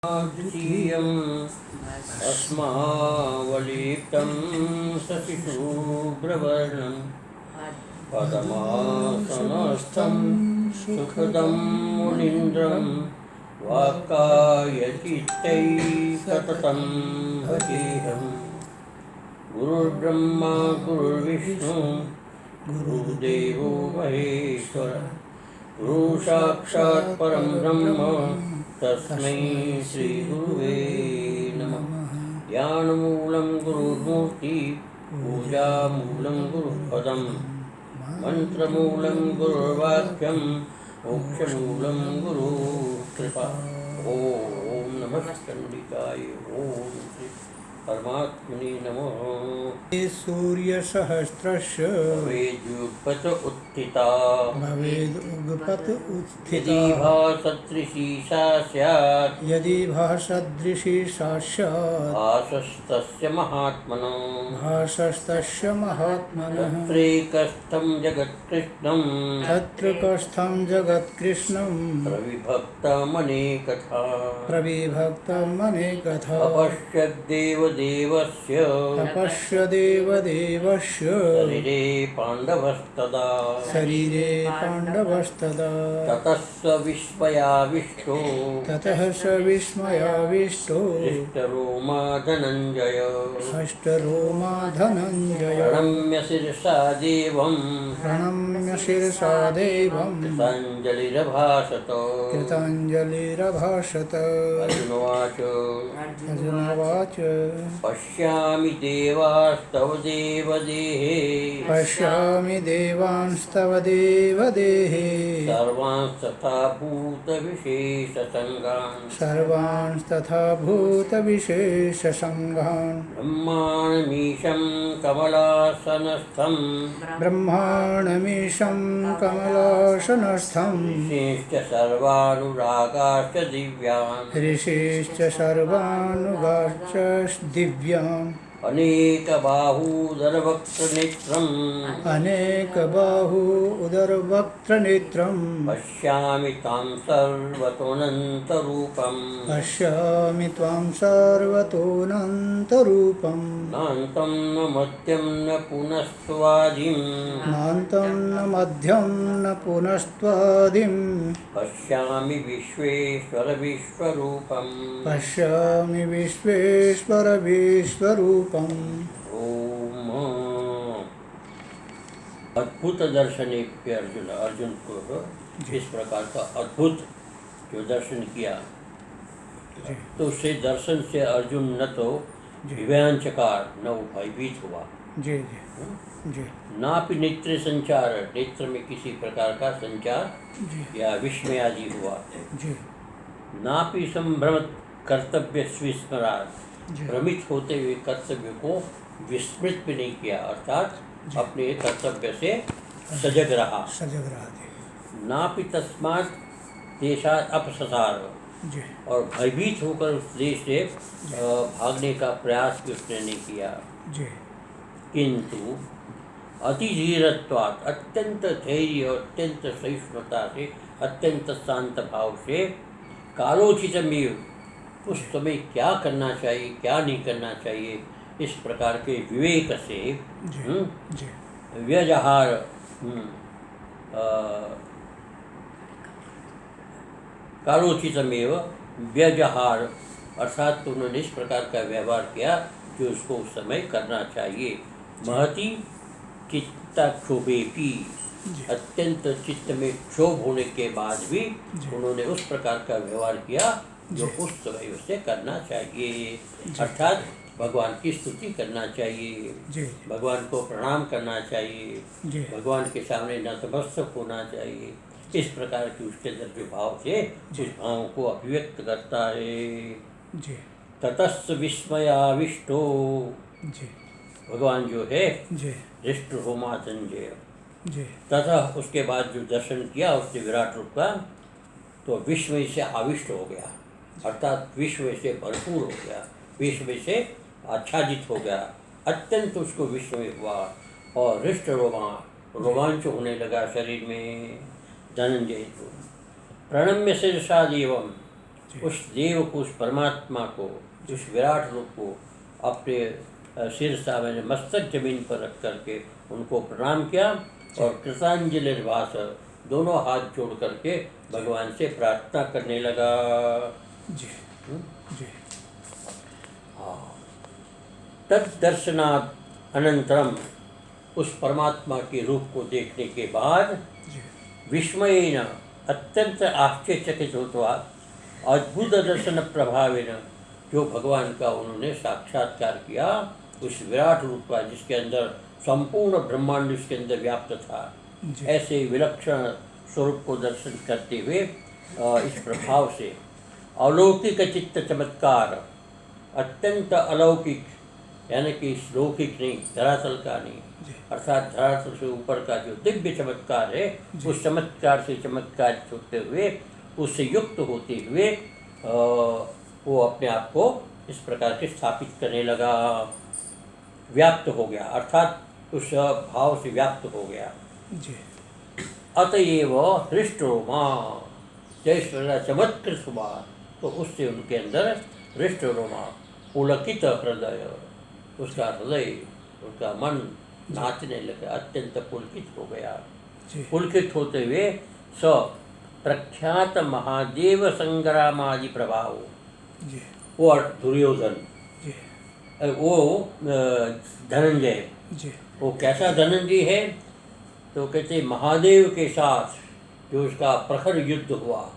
द्वितीयम् अस्मावलिप्तं शशिशुभ्रवर्णं पद्मासनस्थं सुखदं मुनीन्द्रं वाक्कायचित्तैः सततं भजेऽहम्। गुरुर्ब्रह्मा गुरुर्विष्णु गुरुर्देवो महेश्वर गुरुसाक्षात् परं ब्रह्म तस्मै श्री गुरुवे नमः। ध्यानमूलं गुरुर्मूर्ति पूजामूलं गुरुपदं मंत्रमूलं गुरुर्वाक्यं मोक्षमूलं गुरुकृपा। ओम नमः चंडिकाय ओम श्री परमात्मने नमः। सूर्यसहस्रस्य भवेद्युगपत उत्थिता भवेदुगपत यदि भासदृशी सा स्यात् यदि भासदृशी सा स्यात् भासस्तस्य महात्मनो भासस्तस्य महात्मनः तत्रैकस्थं जगत्कृष्णं तत्र कस्थं जगत्कृष्णं प्रविभक्तमनेकथा प्रविभक्तमनेकथा अपश्यद्देवदेवस्य तपस्य देवदेवस्य शरीरे पाण्डवस्तदा ततः स विस्मयाविष्टो हृष्टरोमा धनञ्जय हष्टरोमा धनञ्जय प्रणम्य शिरसा देवं प्रणम्य शिरसा देवं कृताञ्जलिरभाषत अर्जुनोवाच अर्जुनवाच पश्यामि देवास्तव देवदेहे पश्यामि देवांस्तव देवदेहे सर्वांस्तथा भूतविशेषसङ्गान् सर्वांस्तथा भूतविशेषसङ्गान् ब्रह्माणमीशं कमलासनस्थं ब्रह्माणमीशं कमलासनस्थं ऋषीश्च सर्वानुरागाश्च दिव्यान् ऋषीश्च सर्वानुगाश्च दिव्यान् अनेकबाहूदरवक्त्रनेत्रम् अनेकबाहु उदरवक्त्रनेत्रं पश्यामि तां सर्वतोऽनन्तरूपम् पश्यामि त्वां सर्वतोऽनन्तरूपं नान्तं न मध्यं न पुनस्त्वादिं नान्तं न मध्यं न पुनस्त्वादिं पश्यामि विश्वेश्वर विश्वरूपम् पश्यामि विश्वेश्वर विश्वरूपम्। ओम। अद्भुत दर्शन एक अर्जुन को इस प्रकार का अद्भुत जो दर्शन किया तो उससे दर्शन से अर्जुन न तो दिव्यांचकार न वो भयभीत हुआ जी जी जी नापि नेत्र संचार नेत्र में किसी प्रकार का संचार या विस्मय आदि हुआ जी नापि संभ्रमत कर्तव्य स्विस्मरात भ्रमित होते हुए कर्तव्य को विस्मृत भी नहीं किया अर्थात अपने कर्तव्य से सजग रहा नापि तस्मात् देशात् अपससार जी और भयभीत होकर उस देश से भागने का प्रयास भी उसने नहीं किया जी किंतु अतिधीरत्वात् अत्यंत धैर्य और अत्यंत सहिष्णुता से अत्यंत शांत भाव से कालोचितमेव उस समय क्या करना चाहिए क्या नहीं करना चाहिए इस प्रकार के विवेक से व्यवहार कालोचितमेव व्यवहार अर्थात उन्होंने इस प्रकार का व्यवहार किया जो उसको उस समय करना चाहिए महती चित्ताक्षोभेपी अत्यंत चित्त में क्षोभ होने के बाद भी उन्होंने उस प्रकार का व्यवहार किया जो उस समय उसे करना चाहिए अर्थात भगवान की स्तुति करना चाहिए भगवान को प्रणाम करना चाहिए भगवान के सामने नतमस्तक होना चाहिए इस प्रकार की उसके अंदर जो भाव से उस भाव को अभिव्यक्त करता है ततस्स विस्मयाविष्टो भगवान जो है हृष्टरोमा धनञ्जय तथा उसके बाद जो दर्शन किया उसने विराट रूप का तो विस्मय से आविष्ट हो गया अर्थात विस्मय से भरपूर हो गया विस्मय से आच्छादित हो गया अत्यंत उसको विस्मय हुआ और हृष्ट रोमांच होने लगा शरीर में धनंजय को प्रणम्य शिरसा देवम उस देव को, उस परमात्मा को, उस विराट रूप को अपने शीर्षा मैंने मस्तक जमीन पर रख करके उनको प्रणाम किया और कृतांजलि भाष दोनों हाथ जोड़ करके भगवान से प्रार्थना करने लगा। जी जी तद्दर्शनात् अनंतरम, उस परमात्मा के रूप को देखने के बाद जी विस्मयेन, अत्यंत आश्चर्यचकित होता, अद्भुत दर्शन प्रभावेन, जो भगवान का उन्होंने साक्षात्कार किया, उस विराट रूप का जिसके अंदर संपूर्ण ब्रह्मांड उसके अंदर व्याप्त था, जी ऐसे विलक्षण स्वरूप को दर्शन करते हुए इस प्रभाव से अलौकिक चित्त चमत्कार, अत्यंत अलौकिक, यानी कि इस लौकिक नहीं, धरातल का नहीं, जी अर्थात धरातल से ऊपर का जो दिव्य चमत्कार है, उस चमत्कार से चमत्कार होते हुए, उससे युक्त होते हुए वो अपने आप को इस प्रकार के स्थापित करने लगा, व्याप्त हो गया, अर्थात उस भाव से व्याप्त हो गया। जी अतएव हृष्टरोमा, जय चमत्कृत सुबार, तो उससे उनके अंदर हृष्टरोमा, पुलकित हृदय, उसका हृदय, उसका मन नाचने लगा, अत्यंत पुलकित हो गया। जी पुलकित होते हुए स प्रख्यात महादेव संग्रामादि प्रभाव, जी वो दुर्योधन, जी वो धनंजय, जी वो कैसा धनंजय है, तो कहते महादेव के साथ जो उसका प्रखर युद्ध हुआ,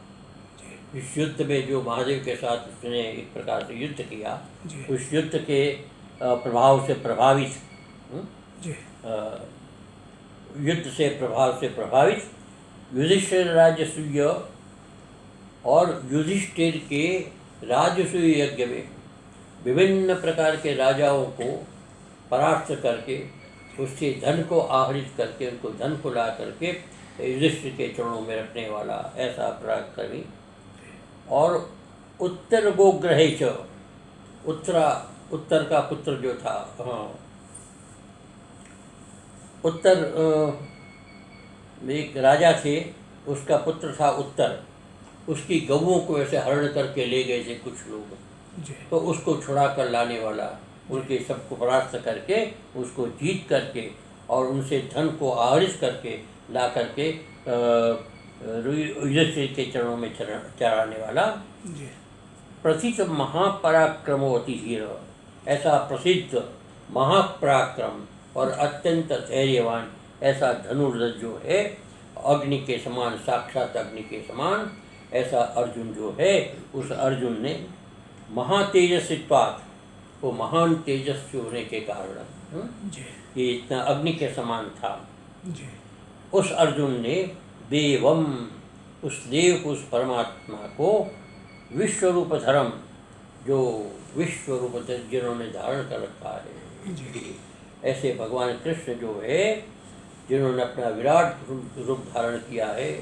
इस युद्ध में जो महादेव के साथ उसने एक प्रकार से युद्ध किया, जी उस युद्ध के प्रभाव से प्रभावित, जी युद्ध से प्रभाव से प्रभावित युधिष्ठिर राजसूय और युधिष्ठिर के राजसूय यज्ञ में विभिन्न प्रकार के राजाओं को परास्त करके उससे धन को आहरित करके उनको धन को ला करके युधिष्ठिर के चरणों में रखने वाला ऐसा पराक्रमी, और उत्तर गोग्रहे च, उत्तर का पुत्र जो था, हाँ, उत्तर एक राजा थे, उसका पुत्र था उत्तर, उसकी गऊओं को ऐसे हरण करके ले गए थे कुछ लोग, जी तो उसको छुड़ा कर लाने वाला, उनके सबको परास्त करके उसको जीत करके और उनसे धन को आहरित करके ला करके युधिष्ठिर के चरणों में चढ़ाने वाला, जी प्रसिद्ध महापराक्रमवती धीर, ऐसा प्रसिद्ध महापराक्रम और अत्यंत धैर्यवान ऐसा धनुर्धर जो है, अग्नि के समान, साक्षात अग्नि के समान ऐसा अर्जुन जो है, उस अर्जुन ने महातेजस्वित्वात्, वो महान तेजस्वी होने के कारण, जी ये इतना अग्नि के समान था, जी उस अर्जुन ने देवम, उस देव को, उस परमात्मा को विश्वरूप धर्म, जो विश्वरूप जिन्होंने धारण कर रखा है, जी ऐसे भगवान कृष्ण जो है, जिन्होंने अपना विराट रूप धारण किया है,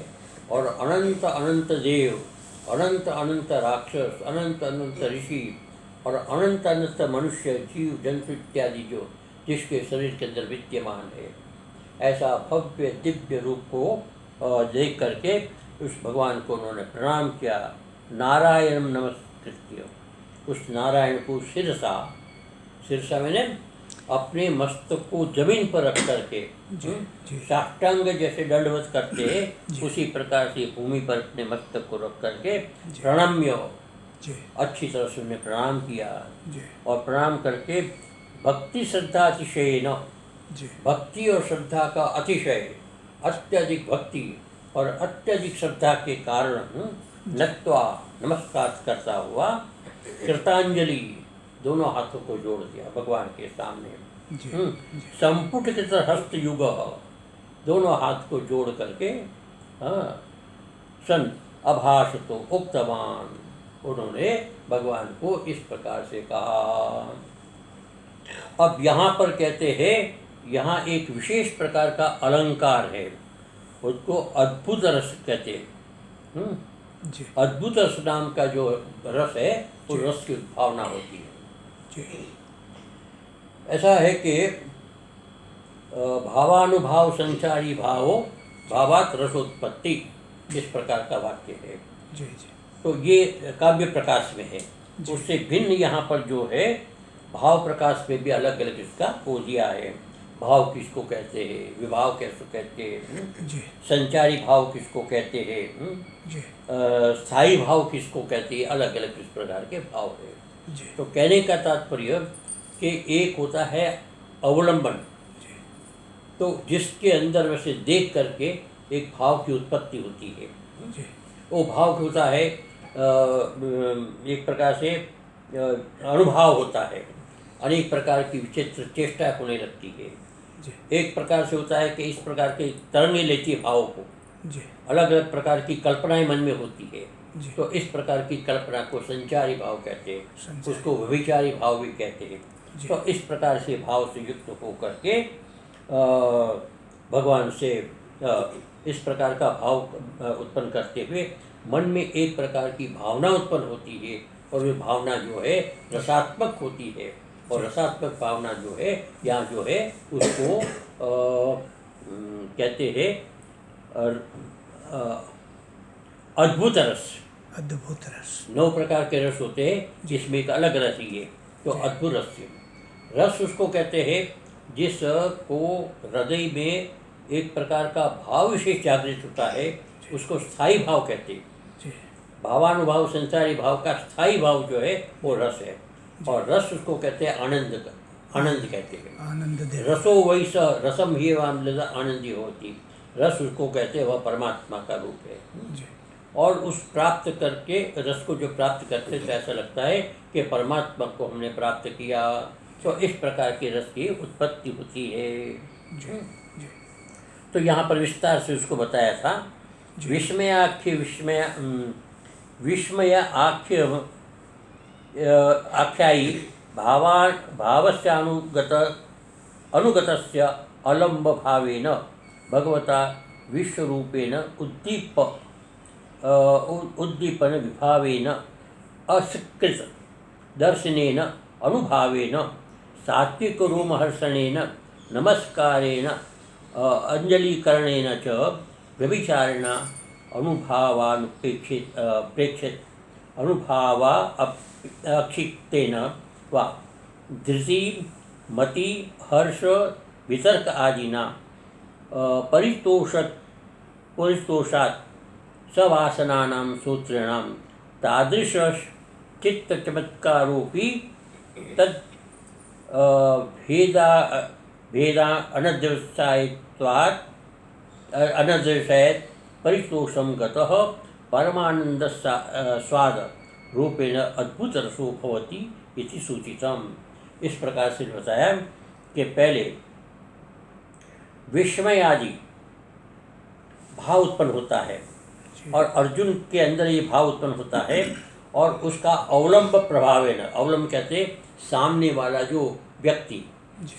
और अनंत अनंत देव, अनंत अनंत राक्षस, अनंत अनंत ऋषि और अनंत अनंत मनुष्य, जीव जंतु इत्यादि जो जिसके शरीर के अंदर विद्यमान है, ऐसा भव्य दिव्य रूप को देख करके उस भगवान को उन्होंने प्रणाम किया। नारायण नमस्कृत्य, उस नारायण को शिरसा, शिरसा मैंने अपने मस्तक को जमीन पर रख करके, साष्टांग जैसे दंडवत करते हैं, उसी प्रकार से भूमि पर अपने मस्तक को रख करके प्रणम्य, अच्छी तरह से उन्हें प्रणाम किया, और प्रणाम करके भक्ति श्रद्धा अतिशयेन, भक्ति और श्रद्धा का अतिशय, अत्यधिक भक्ति और अत्यधिक श्रद्धा के कारण नत्वा, नमस्कार करता हुआ, कृतांजलि, दोनों हाथों को जोड़ दिया भगवान के सामने, संपुटित हस्त युग, दोनों हाथ को जोड़ करके, हाँ, सन अभाष तो उक्तवान, उन्होंने भगवान को इस प्रकार से कहा। अब यहाँ पर कहते हैं, यहाँ एक विशेष प्रकार का अलंकार है, उसको अद्भुत रस कहते हैं। अद्भुत रस नाम का जो रस है, वो रस की भावना होती है। ऐसा है कि भावानुभाव संचारी भावो भावात रसोत्पत्ति, इस प्रकार का वाक्य है। तो ये काव्य प्रकाश में है। उससे भिन्न यहाँ पर जो है भाव प्रकाश में भी अलग अलग इसका हो दिया है। भाव किसको कहते हैं, विभाव किसको कहते हैं, जी संचारी भाव किसको कहते हैं, जी स्थायी भाव किसको कहते हैं, अलग अलग इस प्रकार के भाव है। जी तो कहने का तात्पर्य कि एक होता है अवलंबन, जी तो जिसके अंदर वैसे देख करके एक भाव की उत्पत्ति होती है। जी वो भाव होता है एक प्रकार से अनुभव होता है, अनेक प्रकार की विचित्र चेष्टा होने लगती है। जी एक प्रकार से होता है कि इस प्रकार के तरंगे लेती है भावों को, जी अलग अलग प्रकार की कल्पनाएं मन में होती है। जी तो इस प्रकार की कल्पना को संचारी भाव कहते हैं, संचारी। उसको व्यभिचारी भाव भी कहते हैं। जी। तो इस प्रकार से भाव से युक्त होकर के भगवान से इस प्रकार का भाव उत्पन्न करते हुए मन में एक प्रकार की भावना उत्पन्न होती है, और वो भावना जो है रसात्मक होती है। और रसात्मक भावना जो है यहाँ जो है उसको कहते हैं अद्भुत रस। अद्भुत रस। 9 प्रकार के रस होते हैं जिसमें एक अलग रस ही है, तो अद्भुत रस। रस उसको कहते हैं जिसको हृदय में एक प्रकार का भाव विशेष जागृत होता है, उसको स्थायी भाव कहते हैं। जी भावानुभाव संसारी भाव का स्थायी भाव जो है वो रस है। और रस उसको कहते हैं आनंद, आनंद कहते हैं। आनंद दे। रसो वैस रसम ही वामलता आनंदी होती। रस उसको कहते हैं, वह परमात्मा का रूप है। जी और उस प्राप्त करके रस को जो प्राप्त करते तो ऐसा लगता है कि परमात्मा को हमने प्राप्त किया। तो इस प्रकार के रस की उत्पत्ति होती है। जी जी तो यहाँ पर विस्तार से उसको बताया था। विस्मय आख्य आख्यायी भावस्य अनुगतस्य अलम्ब भावेन भगवता विश्वरूपेण उद्दीपन विभावेन असकृत दर्शनेन अनुभावेन सात्विक रोमहर्षणेन नमस्कारेण अंजलीकरणेन च व्यभिचारेण अक्षिप्तेन वा धृति मति हर्ष वितर्क आदिना परितोषात् सवासनानां सूत्रेणां तादृश चित्तचमत्कारोऽपि तद् भेदा अनद्वसायत्वात् अनद्वसायत् परितोषं गतः परमानंद स्वाद रूपेण अद्भुत रसो भवति इति सूचितम। इस प्रकार से बताया कि पहले विस्मय आदि भाव उत्पन्न होता है, और अर्जुन के अंदर ये भाव उत्पन्न होता है, और उसका अवलंब प्रभाव है न, अवलंब कहते सामने वाला जो व्यक्ति,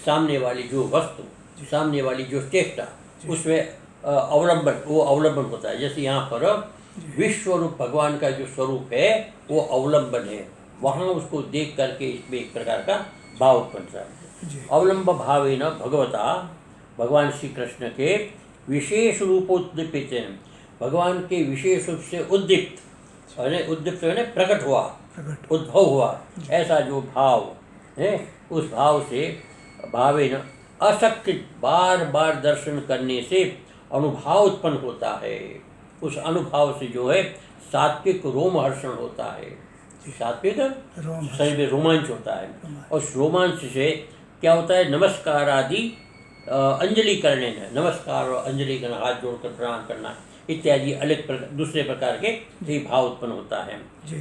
सामने वाली जो वस्तु, सामने वाली जो चेष्टा, उसमें अवलंबन, वो अवलंबन होता है। जैसे यहाँ पर विश्वरूप भगवान का जो स्वरूप है वो अवलंबन है, वहाँ उसको देख करके इसमें एक प्रकार का भाव उत्पन्न होता है। अवलंब भावेन भगवता, भगवान श्री कृष्ण के विशेष रूपोद्दीपित, भगवान के विशेष रूप से उद्दीप्त, उद्दीप्त है प्रकट हुआ, उद्भव हुआ, ऐसा जो भाव है, उस भाव से भावेन असकृत बार बार दर्शन करने से अनुभाव उत्पन्न होता है। उस अनुभाव से जो है सात्विक रोमहर्षण होता है, सात्विक शरीर में रोमांच होता है, और उस रोमांच से क्या होता है, नमस्कार आदि अंजलि करने में, नमस्कार और अंजलि करना, हाथ जोड़कर प्रणाम करना इत्यादि अलग दूसरे प्रकार के भाव उत्पन्न होता है।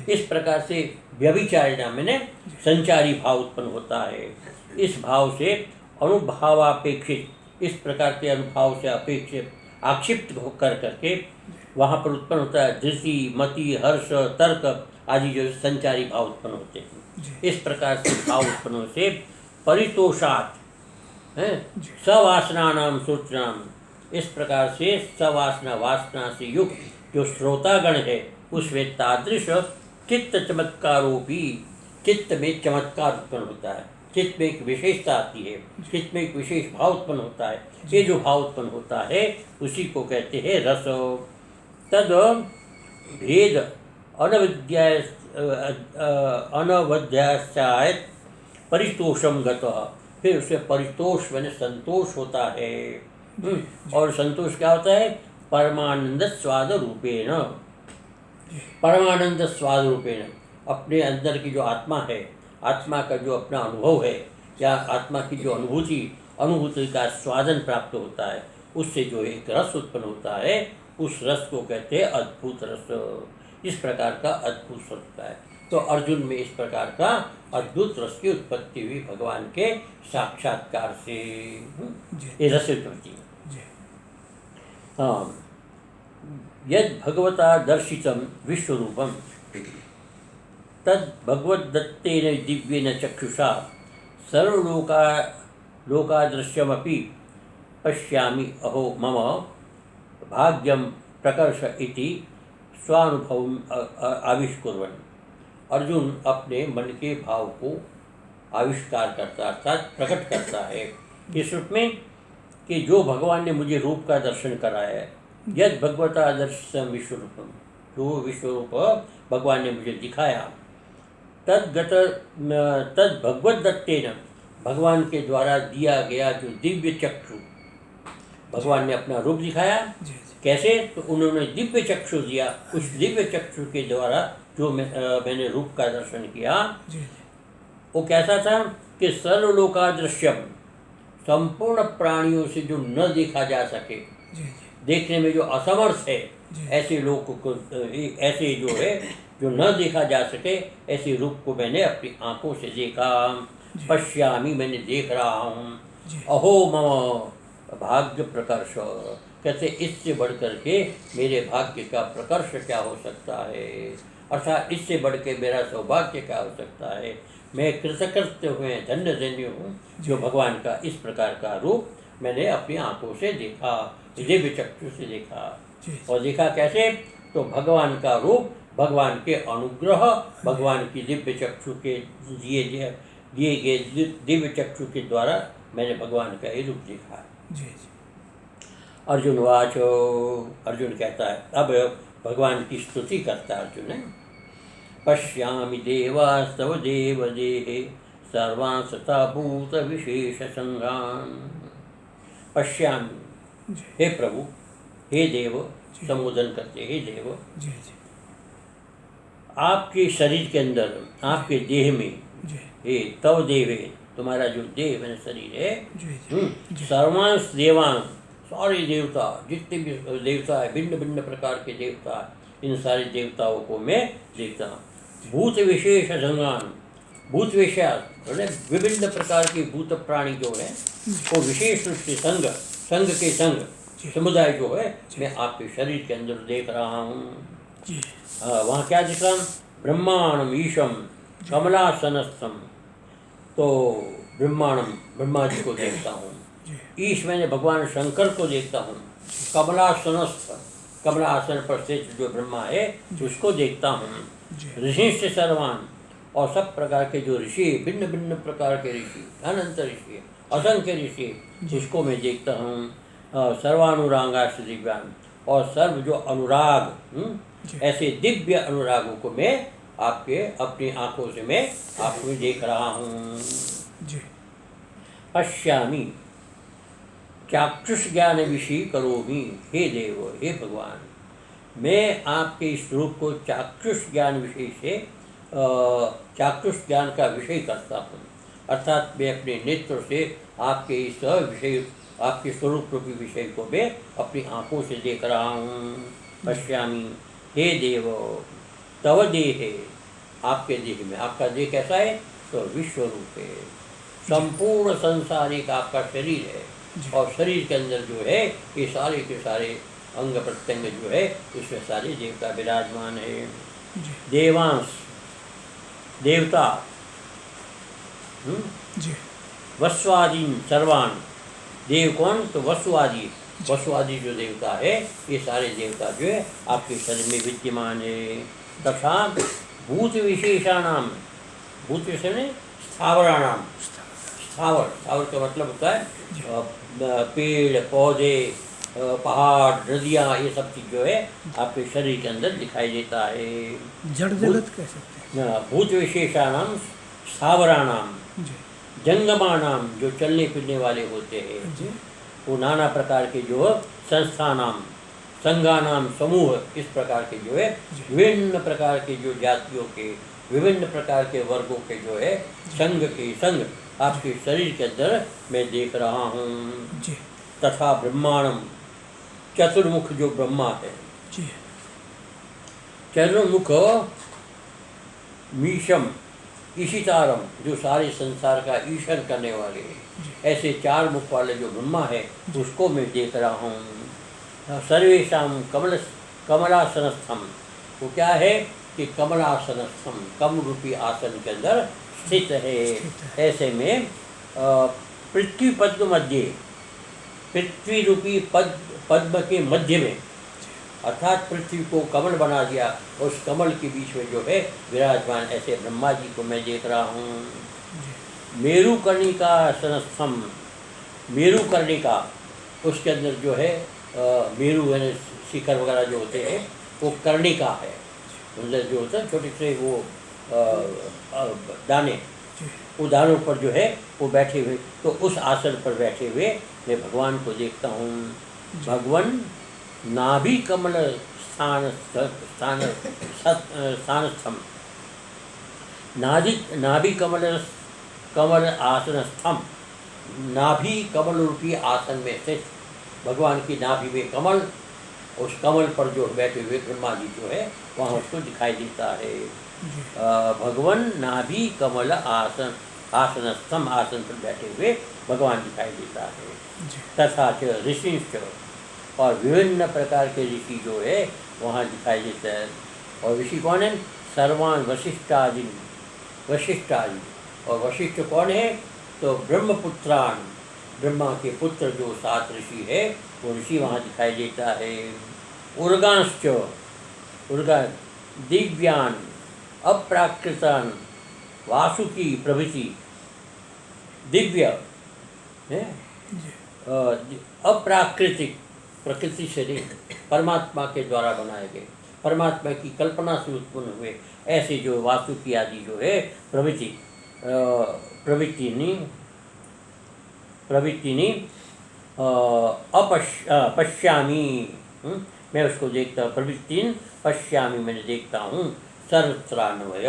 इस प्रकार से व्यभिचारिणा में संचारी भाव उत्पन्न होता है। इस भाव से अनुभावापेक्षित, इस प्रकार के अनुभाव से अपेक्षित आक्षिप्त होकर करके वहाँ पर उत्पन्न होता है धृति मति हर्ष तर्क आदि जो संचारी भाव उत्पन्न होते हैं। इस प्रकार से भाव उत्पन्न से परितोषात् सवासनानां सूत्रणाम, इस प्रकार से सवासना वासना से युक्त जो श्रोतागण है उसमें तादृश चित्त चमत्कारोपी, चित्त में चमत्कार उत्पन्न होता है, चित्त में एक विशेषता आती है, चित्त में एक विशेष भाव उत्पन्न होता है। ये जो भाव उत्पन्न होता है उसी को कहते हैं रस। तद भेद अनवध्याश्चायत परितोषम गतः, फिर उसे परितोष मैंने संतोष होता है। और संतोष क्या होता है? परमानंद स्वाद रूपेण, परमानंद स्वाद रूपेण, अपने अंदर की जो आत्मा है, आत्मा का जो अपना अनुभव है, या आत्मा की जो अनुभूति का स्वादन प्राप्त होता है, उससे जो एक रस उत्पन्न होता है, उस रस को कहते हैं अद्भुत रस। इस प्रकार का अद्भुत रस होता है। तो अर्जुन में इस प्रकार का अद्भुत रस की उत्पत्ति हुई भगवान के साक्षात्कार से। ये रस उत्पत्ति। हाँ, यद भगवता दर्शितम विश्वरूपम तद भगवद्दत्तेन दिव्येन चक्षुषा सर्वलोकादृश्यमपि पश्यामि अहो मम भाग्यम प्रकर्ष इति स्वानुभवम् आविष्कुर्वन्। अर्जुन अपने मन के भाव को आविष्कार करता अर्थात प्रकट करता है इस रूप में कि जो भगवान ने मुझे रूप का दर्शन कराया है, यद भगवता दर्शितम विश्वरूपम, जो विश्वरूप भगवान ने मुझे दिखाया, तद भगवद्दत्तेन, भगवान के द्वारा दिया गया जो दिव्य चक्षु, भगवान ने अपना रूप दिखाया। कैसे? तो उन्होंने दिव्य चक्षु दिया। उस दिव्य चक्षु के द्वारा जो मैंने रूप का दर्शन किया, वो कैसा था कि सर्वलोकादृश्यम, संपूर्ण प्राणियों से जो न देखा जा सके, देखने में जो असमर्थ है, ऐसे लोग को, ऐसे जो है जो न देखा जा सके, ऐसे रूप को मैंने अपनी आंखों से देखा। पश्यामी, मैंने देख रहा हूँ। अहो मम भाग्य प्रकर्ष, कहते इससे बढ़ करके मेरे भाग्य का प्रकर्ष क्या हो सकता है, अर्थात इससे बढ़ के मेरा सौभाग्य क्या हो सकता है। मैं कृतकृत्य हुए धन्य धन्य हूँ जो भगवान का इस प्रकार का रूप मैंने अपनी आंखों से देखा, दिव्य चक्षु से देखा। और देखा कैसे? तो भगवान का रूप, भगवान के अनुग्रह, भगवान की दिव्य चक्षु के दिए गए दिव्य चक्षु के द्वारा मैंने भगवान का ये रूप देखा। अर्जुन वाचो, अर्जुन कहता है, अब भगवान की स्तुति करता है अर्जुन है। पश्यामि देवास्तव देवदेहे सर्वांसता भूत विशेष संगान। पश्यामि, हे प्रभु, हे देव, संबोधन करते, हे देव, आपके शरीर के अंदर, आपके देह में, हे तव देवे, तुम्हारा जो देह मैंने शरीर है, सर्वांश देवांश, सारे देवता, जितने भी देवता है, भिन्न भिन्न प्रकार के देवता, इन सारे देवताओं को मैं देखता हूँ। भूत विशेष संगान, भूत विशेष विभिन्न प्रकार के भूत प्राणी जो है, वो विशेष रूप से संग के संग समुदाय जो है, मैं आपके शरीर के अंदर देख रहा हूँ। वहाँ क्या दिख रहा? ब्रह्मांडम ईशम कमलासनस्थम, तो ब्रह्मांडम, ब्रह्मा जी को देखता हूँ। ईश मैंने भगवान शंकर को देखता हूँ। कमलासनस्थ, कमलासन पर स्थित जो ब्रह्मा है उसको देखता हूँ। ऋषिश्च सर्वान, और सब प्रकार के जो ऋषि, भिन्न भिन्न प्रकार के ऋषि, अनंत ऋषि, असंख्य ऋषि, उसको मैं देखता हूँ। सर्वानुरागाश्च दिव्यान, और सर्व जो अनुराग, ऐसे दिव्य अनुरागों को मैं आपके अपनी आंखों से मैं आपको देख रहा हूँ। पश्यामि चाक्षुष ज्ञान विषय करोमि, हे देव, हे भगवान, मैं आपके इस रूप को चाक्षुष ज्ञान विषय से, चाक्षुष ज्ञान का विषय करता हूँ, अर्थात मैं अपने नेत्र से आपके इस विषय, आपके स्वरूप रूपी विषय को मैं अपनी आंखों से देख रहा हूँ। पश्यामि, हे देव, तव देहे, आपके देह में, आपका देह कैसा है? तो विश्वरूप है, संपूर्ण संसार एक आपका शरीर है, और शरीर के अंदर जो है ये सारे के सारे अंग प्रत्यंग जो है, उसमें सारे देवता विराजमान है। देवांश, देवता, वस्वादीन सर्वान, देव कौन? तो वसुआदि, वसुआदि जो देवता है, ये सारे देवता जो है आपके शरीर में विद्यमान है। तथा भूत विशेषाणाम, भूत विशेष में स्थावराणाम, स्थावर, स्थावर का मतलब होता है पेड़ पौधे, पहाड़, नदियाँ, ये सब चीज़ जो है आपके शरीर के अंदर दिखाई देता है। जड़ जगत कह सकते भूत विशेषाणाम स्थावराणाम जी जंगमानाम, जो चलने फिरने वाले होते हैं, जी वो नाना प्रकार के जो संस्थानाम संघानाम समूह, इस प्रकार के जो है जी। विभिन्न प्रकार के जो जातियों के, विभिन्न प्रकार के वर्गों के जो है संघ आपके शरीर के अंदर मैं देख रहा हूँ। जी तथा ब्रह्मांडम, चतुर्मुख जो ब्रह्मा है, जी चतुर्मुख मीशम ईशितारम, जो सारे संसार का ईशन करने वाले हैं, ऐसे 4 मुख वाले जो ब्रह्मा है उसको मैं देख रहा हूँ। सर्वेशाम कमलासनस्थम, वो क्या है कि कमलासनस्थम, कम रूपी आसन के अंदर स्थित है। ऐसे में पृथ्वी पद्म मध्य, पृथ्वी रूपी पद्म के मध्य में, अर्थात पृथ्वी को कमल बना दिया, उस कमल के बीच में जो है विराजमान ऐसे ब्रह्मा जी को मैं देख रहा हूँ। मेरुकर्णिका सनस्थम, मेरुकर्णिका, उसके अंदर जो है मेरु यानी शिखर वगैरह जो होते हैं वो कर्णिका है, अंदर जो होता है छोटे से वो दाने, वो दानों पर जो है वो बैठे हुए, तो उस आसन पर बैठे हुए मैं भगवान को देखता हूँ। भगवान नाभि कमल स्थानस्थम, नाभि कमल आसनस्थम, नाभि कमल रूपी आसन में स्थित भगवान की नाभि में कमल, उस कमल पर जो बैठे हुए ब्रह्मा जी जो है वहाँ उसको दिखाई देता है। भगवान नाभि कमल आसनस्थम, आसन पर बैठे हुए भगवान दिखाई देता है। तथा च ऋषिश्च, और विभिन्न प्रकार के ऋषि जो है वहाँ दिखाई देता है। और ऋषि कौन है? सर्वान वशिष्ठादि, वशिष्ठादि, और वशिष्ठ कौन है? तो ब्रह्मपुत्रान, ब्रह्मा के पुत्र जो 7 ऋषि है वो ऋषि वहाँ दिखाई देता है। उर्गांश्च, उर्गा दिव्यान अप्राकृतान वासुकी प्रभृति, दिव्य है, अप्राकृतिक, प्रकृति से नहीं, परमात्मा के द्वारा बनाए गए, परमात्मा की कल्पना से उत्पन्न हुए ऐसे जो वासुकी आदि जो है प्रवृत्तिनी पश्यामी, मैं उसको देखता हूँ। प्रवृत्तिन पश्यामी, मैंने देखता हूँ। सर्वत्रान्वय,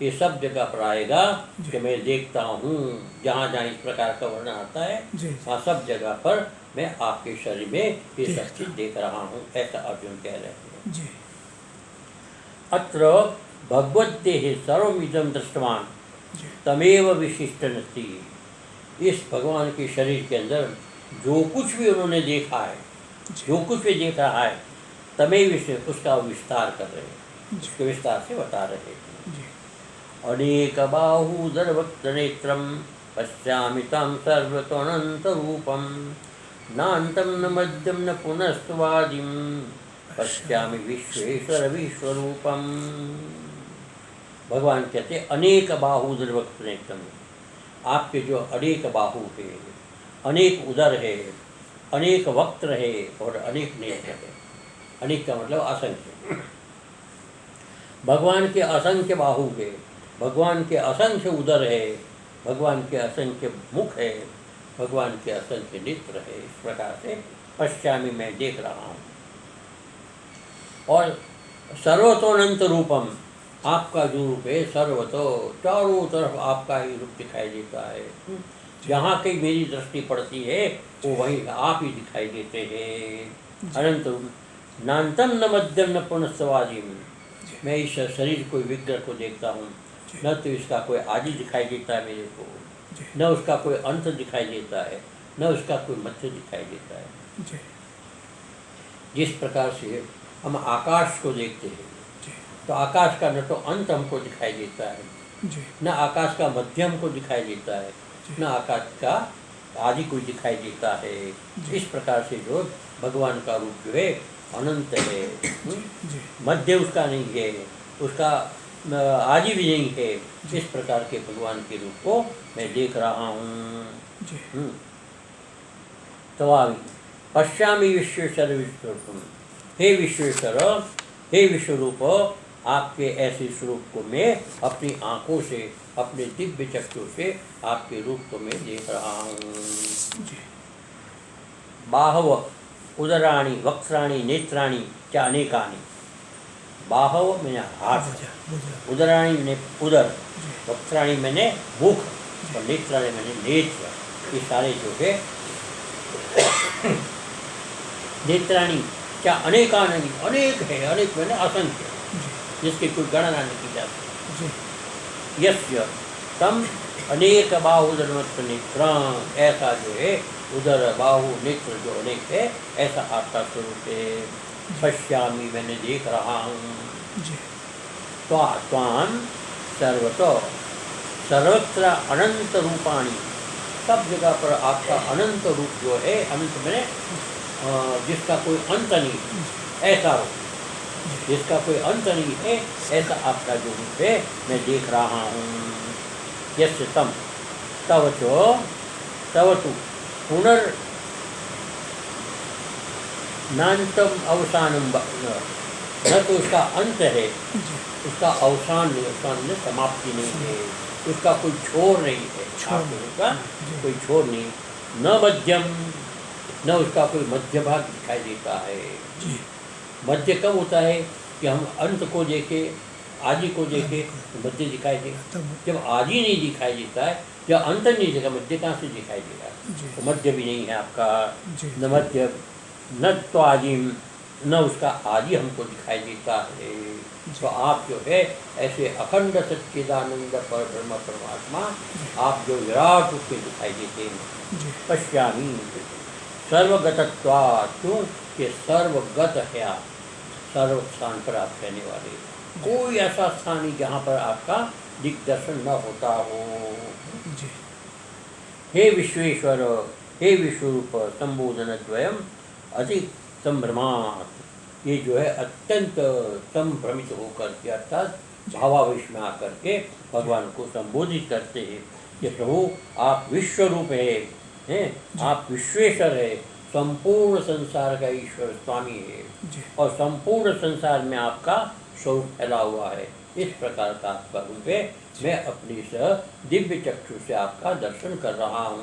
ये सब जगह पर आएगा कि मैं देखता हूँ, जहाँ जहाँ इस प्रकार का वर्णन आता है वहाँ सब जगह पर मैं आपके शरीर में ये सब चीज देख रहा हूँ, ऐसा अर्जुन कह रहे हैं। अत्र भगवद्देहे सर्वमिदं दृष्टवान तमेव विशिष्टनस्ति, इस भगवान के शरीर के अंदर जो कुछ भी उन्होंने देखा है, जो कुछ भी देख रहा है, तमेव विषय, उसका विस्तार कर रहे हैं, उसके विस्तार से बता रहे हैं। अनेक बाहूदर वक्त नेत्रम पश्यामि तं सर्वतोऽनंत रूपम, नान्तं न मध्यम न पुनस्तवादिम पश्यामि विश्वेश्वर विश्वरूपम। भगवान कहते अनेक बाहूदर वक्त नेत्रम, आपके जो अनेक बाहु है, अनेक उदर है, अनेक वक्त है और अनेक नेत्र है। अनेक का मतलब असंख्य, भगवान के असंख्य बाहु है, भगवान के असंख्य उदर है, भगवान के असंख्य मुख है, भगवान के असंख्य नेत्र है। इस प्रकार से पश्चामी, मैं देख रहा हूँ। और सर्वतोऽनंत रूपम, आपका जो रूप है सर्वतो, चारों तरफ आपका ही रूप दिखाई देता है। जहाँ कहीं मेरी दृष्टि पड़ती है वो वहीं आप ही दिखाई देते हैं। अनंत रूप, नान्तम न मध्यम न पुनस्तवादिम, मैं इस शरीर को, विग्रह को देखता हूँ, न तो इसका कोई आदि दिखाई देता है मेरे को, न उसका कोई अंत दिखाई देता है, न उसका कोई मध्य दिखाई देता है। जिस प्रकार से हम आकाश को देखते हैं तो आकाश का न तो अंत हमको दिखाई देता है, न आकाश का मध्य हमको दिखाई देता है, न आकाश का आदि कोई दिखाई देता है। इस प्रकार से जो भगवान का रूप जो है अनंत है, मध्य उसका नहीं है, उसका आदि भी नहीं है। इस प्रकार के भगवान के रूप को मैं देख रहा हूँ। तवामी, पश्यामि विश्वेश्वर विश्वरूपम। हे विश्वेश्वर, हे विश्वरूप, आपके ऐसे स्वरूप को मैं अपनी आँखों से, अपने दिव्य चक्षु से आपके रूप को मैं देख रहा हूँ। बाहव उदराणि वक्त्राणि नेत्राणि च अनेकानि। बाहव मैंने हाथ, उदराणि मैंने उदर, वक्त्राणि मैंने मुख, और नेत्राणि मैंने नेत्र। ये सारे जो है नेत्राणि क्या अनेकानि, अनेक है, अनेक मैंने असंख्य, जिसकी कोई गणना नहीं की जा सकती। यस्य तम अनेक बाहुदरमत्र नेत्र, ऐसा जो है उदर बाहु नेत्र जो अनेक है, ऐसा आपका स्वरूप है। पश्यामि मैंने देख रहा हूँ। त्वां सर्वतो सर्वत्र अनंत रूपाणी, सब जगह पर आपका अनंत रूप जो है, अनंत में जिसका कोई अंत नहीं, ऐसा रूप जिसका कोई अंत नहीं है, ऐसा आपका जो रूप है मैं देख रहा हूँ। यस्य तम तव तु पुनर् नान्तम अवसानम, न तो उसका अंत है, उसका अवसान नहीं, अवसान में समाप्ति नहीं है, उसका कोई छोर नहीं है, उसका कोई छोर नहीं। न मध्यम, न उसका कोई मध्य भाग दिखाई देता है। मध्य कब होता है कि हम अंत को देखे, आदि को देखे तो मध्य दिखाई देगा। जब आदि नहीं दिखाई देता है, जब अंत नहीं दिखा, मध्य कहाँ से दिखाई देगा? तो मध्य भी नहीं है आपका। न मध्य न तो आदि, न उसका आदि हमको दिखाई देता है। तो आप जो है ऐसे अखंड सच्चिदानंद पर ब्रह्म परमात्मा, आप जो विराट रूप में दिखाई देते हैं। पश्यामि सर्वगतत्वात्, क्यों कि सर्वगत है आप, सर्व स्थान पर आप रहने वाले, कोई ऐसा स्थान नहीं जहाँ पर आपका दिग्दर्शन न होता हो। हे विश्वेश्वर, हे विश्वरूप, संबोधन द्वयम अति संभ्रमात्, ये जो है अत्यंत संभ्रमित होकर के, अर्थात भावावेश में आकर के भगवान को संबोधित करते हैं कि प्रभु आप विश्वरूप हैं, आप विश्वेश्वर है, संपूर्ण संसार का ईश्वर स्वामी है, और संपूर्ण संसार में आपका स्वरूप फैला हुआ है। इस प्रकार का आपका रूप है, मैं अपनी दिव्य चक्षु से आपका दर्शन कर रहा हूँ।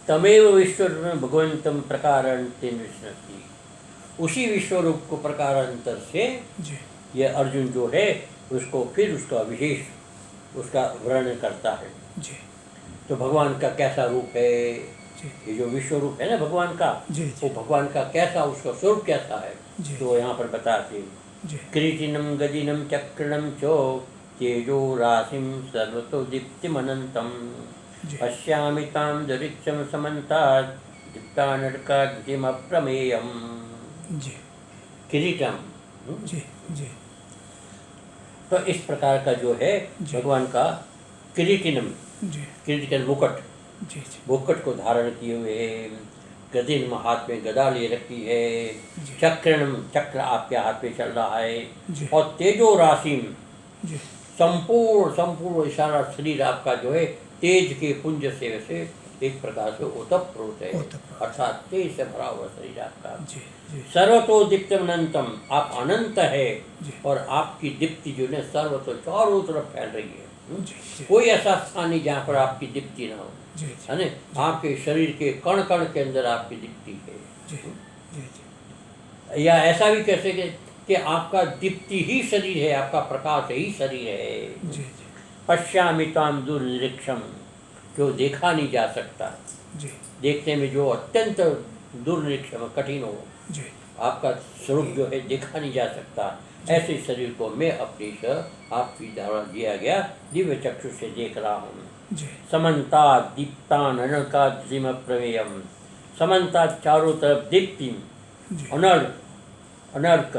तमेव विश्वरूप भगवंतम प्रकारांतेन विष्णति, उसी विश्वरूप को प्रकारांतर से ये अर्जुन जो है उसको फिर उसका विशेष उसका वर्णन करता है। तो भगवान का कैसा रूप है, ये जो विश्व रूप है ना भगवान का, वो भगवान का कैसा, उसका स्वरूप कैसा है, तो यहाँ पर बताते कृतिनम गदिनम चक्रणम चो तेजो राशिम सर्वतो दीप्तिमनंतम पश्यामि तां दरिक्षम समन्तात् दीप्तानर्काद्युतिम अप्रमेयम। किरीटम, तो इस प्रकार का जो है भगवान का किरीटिनम, किरीटिन मुकुट, मुकुट को धारण किए हुए है। गदिन हाथ में गदा ले रखी है। चक्रणम, चक्र आपके हाथ में चल रहा है। और तेजो राशिम, संपूर्ण सारा शरीर आपका जो है तेज के पुंज से वैसे एक प्रकार से ओतप्रोत है, अर्थात तेज से भरा हुआ शरीर आपका। सर्वतो दीप्तम अनंतम, आप अनंत है, और आपकी दीप्ति जो है सर्वतो चारों तरफ फैल रही है। कोई ऐसा स्थान नहीं जहाँ पर आपकी दीप्ति ना हो, है ना। आपके शरीर के कण कण के अंदर आपकी दीप्ति है। या ऐसा भी कह सके कि आपका दीप्ति ही शरीर है, आपका प्रकाश ही शरीर है। पश्यामि ताम दुर्निरीक्षम, जो देखा नहीं जा सकता, देखने में जो अत्यंत दुर्निरीक्षम कठिन हो, आपका स्वरूप जो है देखा नहीं जा सकता, ऐसे शरीर को मैं अपनी आपकी द्वारा दिया गया दिव्य चक्षु से देख रहा हूँ। समन्ता दीप्तान अनर्काद्युतिम प्रमेयम, समन्ता चारों तरफ दीप्ति, अनर्क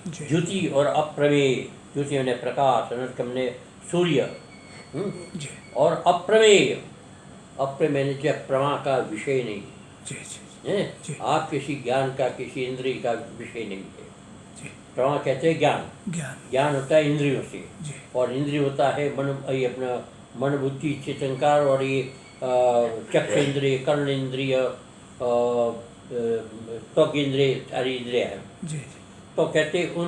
ज्योति और अप्रमेय, ज्योति ने प्रकाश, अनर्क ने सूर्य, और अप्रमेय, अप्रमेय जो प्रमा का विषय नहीं है। आप किसी ज्ञान का, किसी इंद्रिय का विषय नहीं है। प्रमा कहते हैं ज्ञान, ज्ञान होता है इंद्रियों से, और इंद्रिय होता है मन, ये अपना मन बुद्धि चित्त अहंकार, और ये चक्षेंद्रिय, कर्णेंद्रिय, त्वक इंद्रिय, सारी इंद्रिय है। जी तो कहते उन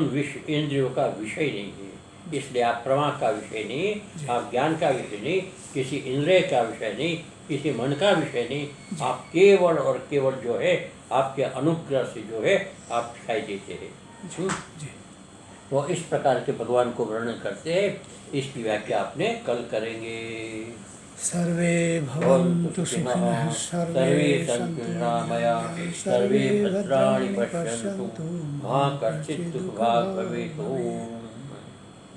इंद्रियों का विषय नहीं है, इसलिए आप प्रमा का विषय नहीं, आप ज्ञान का विषय नहीं, किसी इंद्रिय का विषय नहीं, किसी मन का विषय नहीं, आप केवल और केवल जो है आपके अनुग्रह से जो है आप दिखाई देते हैं। जी तो इस प्रकार के भगवान को वर्णन करते हैं, इसकी व्याख्या आपने कल करेंगे। सर्वे भवन्तु सुखिनः सर्वे सन्तु निरामयाः सर्वे भद्राणि पश्यन्तु मा कश्चित् दुःखभाग् भवेत्।